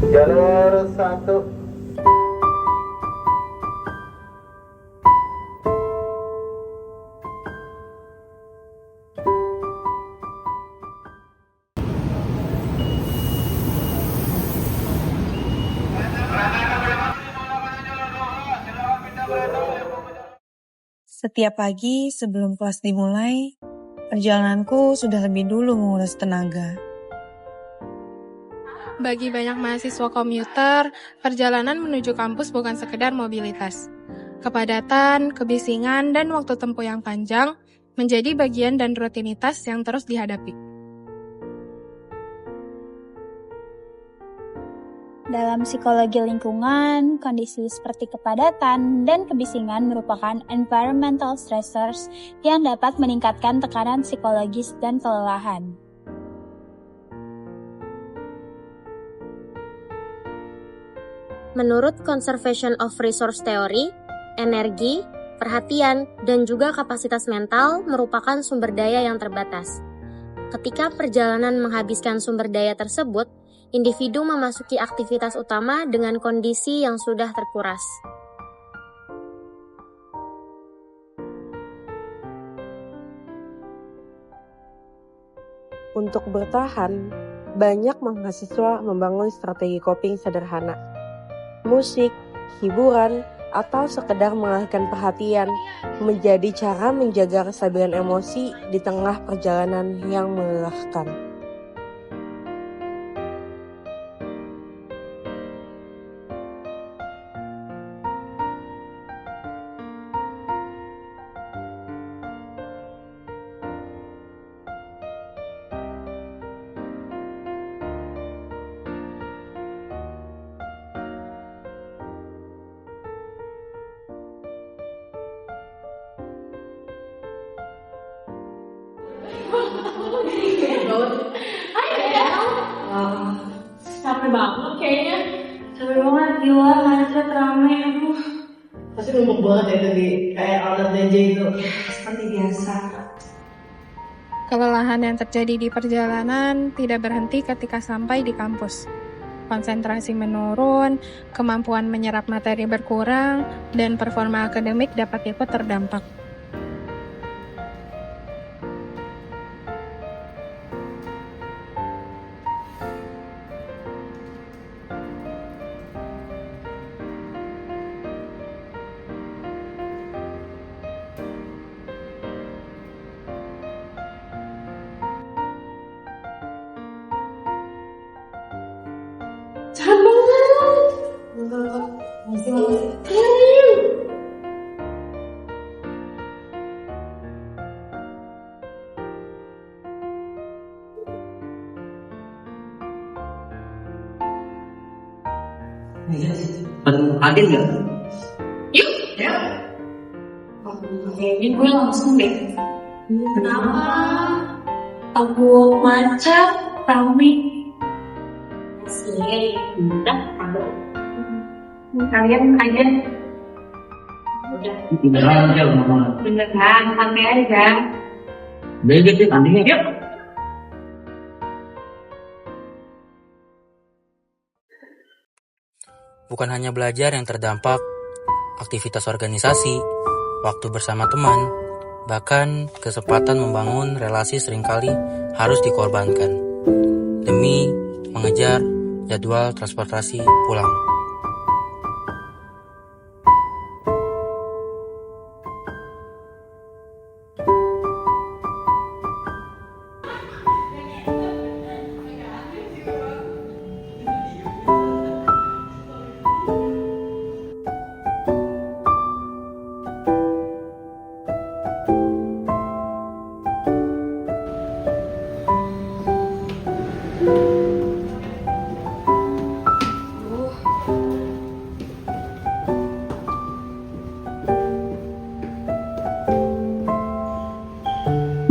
Jalur 1. Setiap pagi sebelum kelas dimulai, perjalananku sudah lebih dulu menguras tenaga. Bagi banyak mahasiswa komuter, perjalanan menuju kampus bukan sekedar mobilitas. Kepadatan, kebisingan, dan waktu tempuh yang panjang menjadi bagian dan rutinitas yang terus dihadapi. Dalam psikologi lingkungan, kondisi seperti kepadatan dan kebisingan merupakan environmental stressors yang dapat meningkatkan tekanan psikologis dan kelelahan. Menurut Conservation of Resource Theory, energi, perhatian, dan juga kapasitas mental merupakan sumber daya yang terbatas. Ketika perjalanan menghabiskan sumber daya tersebut, individu memasuki aktivitas utama dengan kondisi yang sudah terkuras. Untuk bertahan, banyak mahasiswa membangun strategi coping sederhana. Musik, hiburan, atau sekedar mengalihkan perhatian menjadi cara menjaga kestabilan emosi di tengah perjalanan yang melelahkan. Capek banget kayaknya. Capek banget, gila, macet, rame. Pasti numpuk banget ya tadi, kayak outlet DJ itu. Seperti biasa. Kelelahan yang terjadi di perjalanan tidak berhenti ketika sampai di kampus. Konsentrasi menurun, kemampuan menyerap materi berkurang, dan performa akademik dapat ikut terdampak. Adil nggak? Yuk, ya. Kayaknya gue langsung deh. Kenapa? Takut macet, rame. Sih, udah, kalian aja. Udah. Beneran aja ngomong. Beneran, santai aja. Beda sih, tandingnya. Yuk. Bukan hanya belajar yang terdampak, aktivitas organisasi, waktu bersama teman, bahkan kesempatan membangun relasi seringkali harus dikorbankan demi mengejar jadwal transportasi pulang.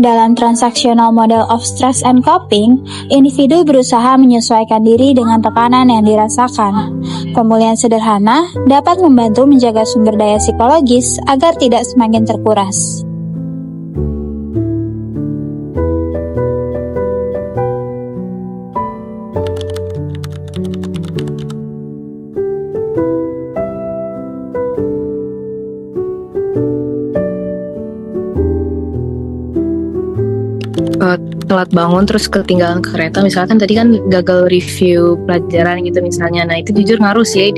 Dalam transactional model of stress and coping, individu berusaha menyesuaikan diri dengan tekanan yang dirasakan. Pemulihan sederhana dapat membantu menjaga sumber daya psikologis agar tidak semakin terkuras. Telat bangun terus ketinggalan kereta, misalkan tadi kan gagal review pelajaran gitu misalnya, nah itu jujur ngaruh sih.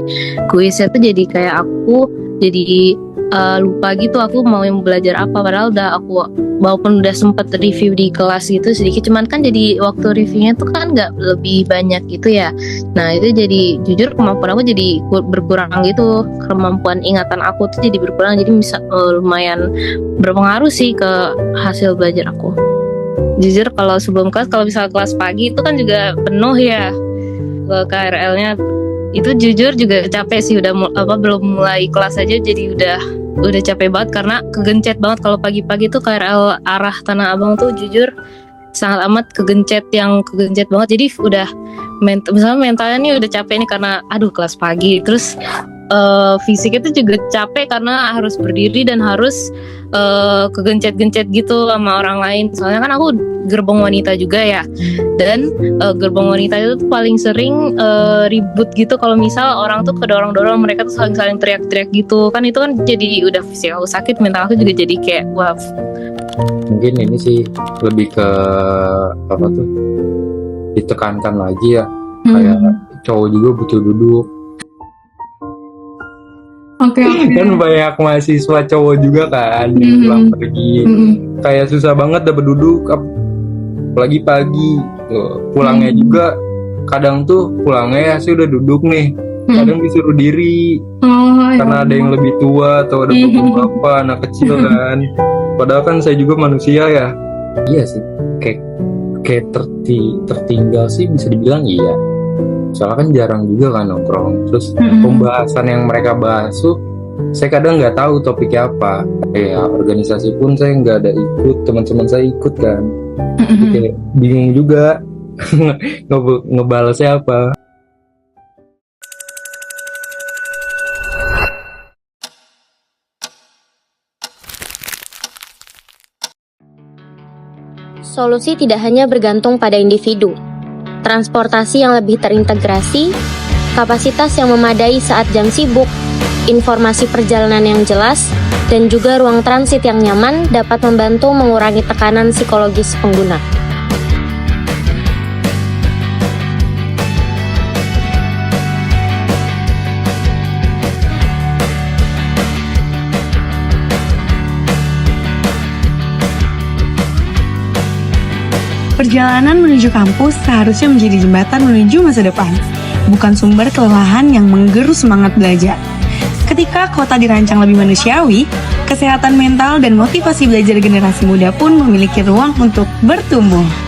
Kuisnya tuh jadi kayak aku jadi lupa gitu aku mau yang belajar apa, padahal udah aku walaupun udah sempet review di kelas gitu sedikit, cuman kan jadi waktu reviewnya tuh kan nggak lebih banyak gitu ya. Nah itu jadi jujur kemampuan aku jadi berkurang gitu, kemampuan ingatan aku tuh jadi berkurang, jadi bisa lumayan berpengaruh sih ke hasil belajar aku. Jujur kalau sebelum kelas, kalau misalnya kelas pagi itu kan juga penuh ya ke KRL-nya, itu jujur juga capek sih, udah belum mulai kelas aja jadi udah capek banget karena kegencet banget. Kalau pagi-pagi tuh KRL arah Tanah Abang tuh jujur sangat amat kegencet banget, jadi udah misalnya mentalnya nih udah capek nih karena kelas pagi, terus fisiknya tuh juga capek karena harus berdiri dan harus kegencet-gencet gitu sama orang lain. Soalnya kan aku gerbong wanita juga ya, dan gerbong wanita itu tuh paling sering ribut gitu. Kalau misal orang tuh kedorong-dorong, mereka tuh saling teriak-teriak gitu kan, itu kan jadi udah fisik aku sakit, mental aku juga jadi kayak wah. Mungkin ini sih lebih ke apa tuh, ditekankan lagi ya, kayak cowok juga butuh duduk. Oke. Kan banyak mahasiswa cowok juga kan yang pulang pergi, kayak susah banget dapat duduk, apalagi pagi. Pulangnya juga kadang tuh pulangnya ya sih udah duduk nih, kadang disuruh diri karena ada yang lebih tua atau ada bapak-bapak, anak kecil kan. Padahal kan saya juga manusia ya. Iya sih, kayak tertinggal sih bisa dibilang iya. Soalnya kan jarang juga kan nongkrong. Terus pembahasan yang mereka bahas tuh saya kadang nggak tahu topiknya apa. Ya organisasi pun saya nggak ada ikut, teman-teman saya ikut kan. Kayak bingung juga ngebalasnya apa. Solusi tidak hanya bergantung pada individu. Transportasi yang lebih terintegrasi, kapasitas yang memadai saat jam sibuk, informasi perjalanan yang jelas, dan juga ruang transit yang nyaman dapat membantu mengurangi tekanan psikologis pengguna. Perjalanan menuju kampus seharusnya menjadi jembatan menuju masa depan, bukan sumber kelelahan yang menggerus semangat belajar. Ketika kota dirancang lebih manusiawi, kesehatan mental dan motivasi belajar generasi muda pun memiliki ruang untuk bertumbuh.